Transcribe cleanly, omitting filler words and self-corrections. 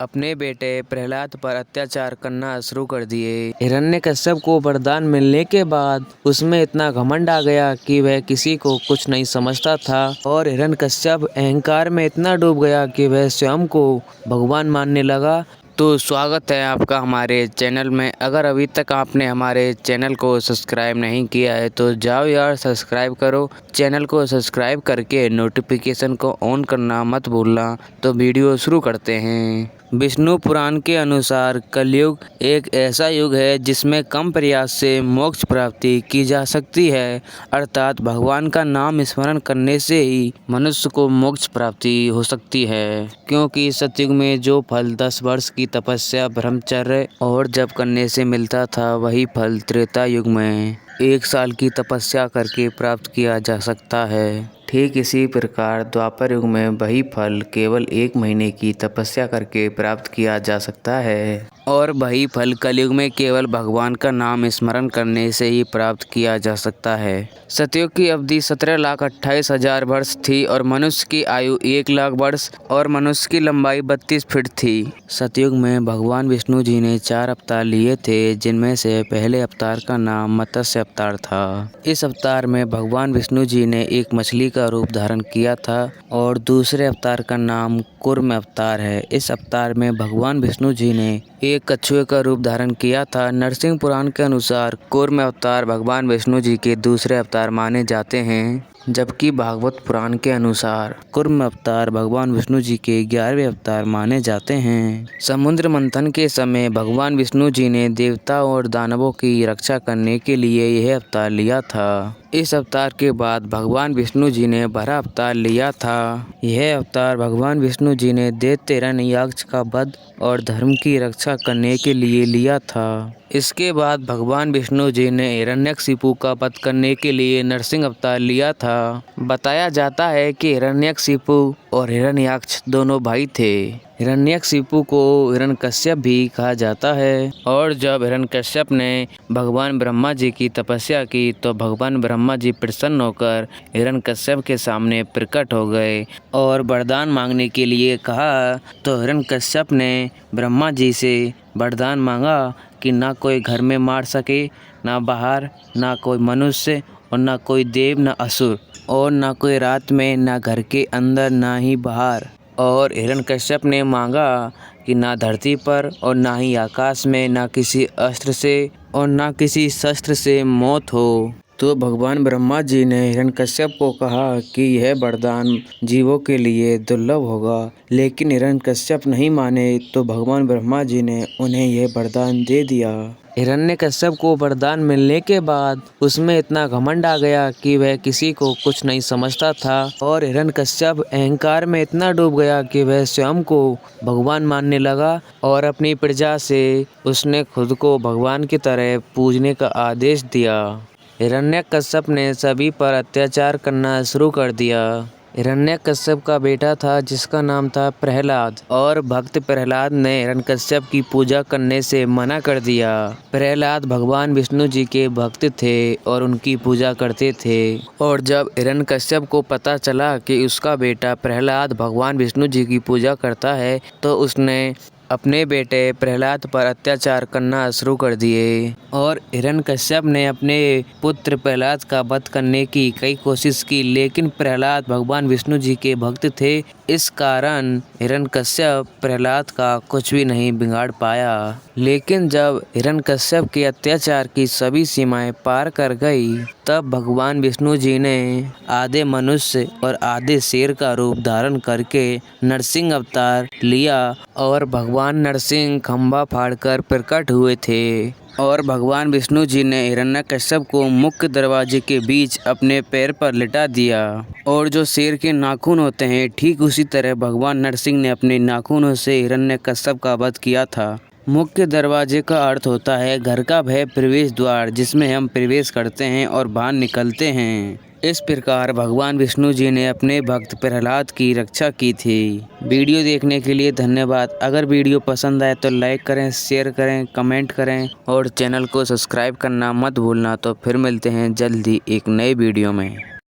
अपने बेटे प्रहलाद पर अत्याचार करना शुरू कर दिए। हिरण्यकश्यप को वरदान मिलने के बाद उसमें इतना घमंड आ गया कि वह किसी को कुछ नहीं समझता था और हिरण्यकश्यप अहंकार में इतना डूब गया कि वह स्वयं को भगवान मानने लगा। तो स्वागत है आपका हमारे चैनल में। अगर अभी तक आपने हमारे चैनल को सब्सक्राइब नहीं किया है तो जाओ यार सब्सक्राइब करो। चैनल को सब्सक्राइब करके नोटिफिकेशन को ऑन करना मत भूलना। तो वीडियो शुरू करते हैं। विष्णु पुराण के अनुसार कलयुग एक ऐसा युग है जिसमें कम प्रयास से मोक्ष प्राप्ति की जा सकती है, अर्थात भगवान का नाम स्मरण करने से ही मनुष्य को मोक्ष प्राप्ति हो सकती है। क्योंकि सतयुग में जो फल 10 वर्ष की तपस्या, ब्रह्मचर्य और जप करने से मिलता था, वही फल त्रेता युग में 1 साल की तपस्या करके प्राप्त किया जा सकता है। ठीक इसी प्रकार द्वापर युग में वही फल केवल 1 महीने की तपस्या करके प्राप्त किया जा सकता है और वही फल कलयुग में केवल भगवान का नाम स्मरण करने से ही प्राप्त किया जा सकता है। सतयुग की अवधि 17,28,000 वर्ष थी और मनुष्य की आयु 1 लाख वर्ष और मनुष्य की लंबाई 32 फीट थी। सतयुग में भगवान विष्णु जी ने 4 अवतार लिए थे, जिनमें से पहले अवतार का नाम मत्स्य अवतार था। इस अवतार में भगवान विष्णु जी ने एक मछली का रूप धारण किया था और दूसरे अवतार का नाम कूर्म अवतार है। इस अवतार में भगवान विष्णु जी ने एक कछुए का रूप धारण किया था। नरसिंह पुराण के अनुसार कूर्म अवतार भगवान विष्णु जी के दूसरे अवतार माने जाते हैं, जबकि भागवत पुराण के अनुसार कूर्म अवतार भगवान विष्णु जी के 11वें अवतार माने जाते हैं। समुद्र मंथन के समय भगवान विष्णु जी ने देवता और दानवों की रक्षा करने के लिए यह अवतार लिया था। इस अवतार के बाद भगवान विष्णु जी ने बड़ा अवतार लिया था। यह अवतार भगवान विष्णु जी ने दैत्य हिरण्यक्ष का वध और धर्म की रक्षा करने के लिए लिया था। इसके बाद भगवान विष्णु जी ने हिरण्यकशिपु का वध करने के लिए नरसिंह अवतार लिया था। बताया जाता है कि हिरण्यकशिपु और हिरण्याक्ष दोनों भाई थे। हिरण्यकशिपु को हिरण्यकश्यप भी कहा जाता है और जब हिरण्यकश्यप ने भगवान ब्रह्मा जी की तपस्या की तो भगवान ब्रह्मा जी प्रसन्न होकर हिरण्यकश्यप के सामने प्रकट हो गए और वरदान मांगने के लिए कहा। तो हिरण्यकश्यप ने ब्रह्मा जी से वरदान मांगा कि ना कोई घर में मार सके, ना बाहर, ना कोई मनुष्य और ना कोई देव, ना असुर और ना कोई रात में, ना घर के अंदर, ना ही बाहर। और हिरण्यकश्यप ने मांगा कि ना धरती पर और ना ही आकाश में, ना किसी अस्त्र से और ना किसी शस्त्र से मौत हो। तो भगवान ब्रह्मा जी ने हिरण्यकश्यप को कहा कि यह वरदान जीवों के लिए दुर्लभ होगा, लेकिन हिरण्यकश्यप नहीं माने तो भगवान ब्रह्मा जी ने उन्हें यह वरदान दे दिया। हिरण्यकश्यप को वरदान मिलने के बाद उसमें इतना घमंड आ गया कि वह किसी को कुछ नहीं समझता था और हिरण्यकश्यप अहंकार में इतना डूब गया कि वह स्वयं को भगवान मानने लगा और अपनी प्रजा से उसने खुद को भगवान की तरह पूजने का आदेश दिया। हिरण्यकश्यप ने सभी पर अत्याचार करना शुरू कर दिया। हिरण्यकश्यप का बेटा था जिसका नाम था प्रहलाद और भक्त प्रहलाद ने हिरण्यकश्यप की पूजा करने से मना कर दिया। प्रहलाद भगवान विष्णु जी के भक्त थे और उनकी पूजा करते थे और जब हिरण्यकश्यप को पता चला कि उसका बेटा प्रहलाद भगवान विष्णु जी की पूजा करता है तो उसने अपने बेटे प्रहलाद पर अत्याचार करना शुरू कर दिए और हिरण्यकश्यप ने अपने पुत्र प्रहलाद का वध करने की कई कोशिश की, लेकिन प्रहलाद भगवान विष्णु जी के भक्त थे। इस कारण हिरण्यकश्यप प्रहलाद का कुछ भी नहीं बिगाड़ पाया। लेकिन जब हिरण्यकश्यप के अत्याचार की सभी सीमाएं पार कर गई तब भगवान विष्णु जी ने आधे मनुष्य और आधे शेर का रूप धारण करके नरसिंह अवतार लिया और भगवान नरसिंह खंभा फाड़कर प्रकट हुए थे और भगवान विष्णु जी ने हिरण्यकश्यप को मुख्य दरवाजे के बीच अपने पैर पर लिटा दिया और जो शेर के नाखून होते हैं ठीक उसी तरह भगवान नरसिंह ने अपने नाखूनों से हिरण्यकश्यप का वध किया था। मुख्य दरवाजे का अर्थ होता है घर का भय प्रवेश द्वार, जिसमें हम प्रवेश करते हैं और बाहर निकलते हैं। इस प्रकार भगवान विष्णु जी ने अपने भक्त प्रहलाद की रक्षा की थी। वीडियो देखने के लिए धन्यवाद। अगर वीडियो पसंद आए तो लाइक करें, शेयर करें, कमेंट करें और चैनल को सब्सक्राइब करना मत भूलना। तो फिर मिलते हैं जल्दी एक नए वीडियो में।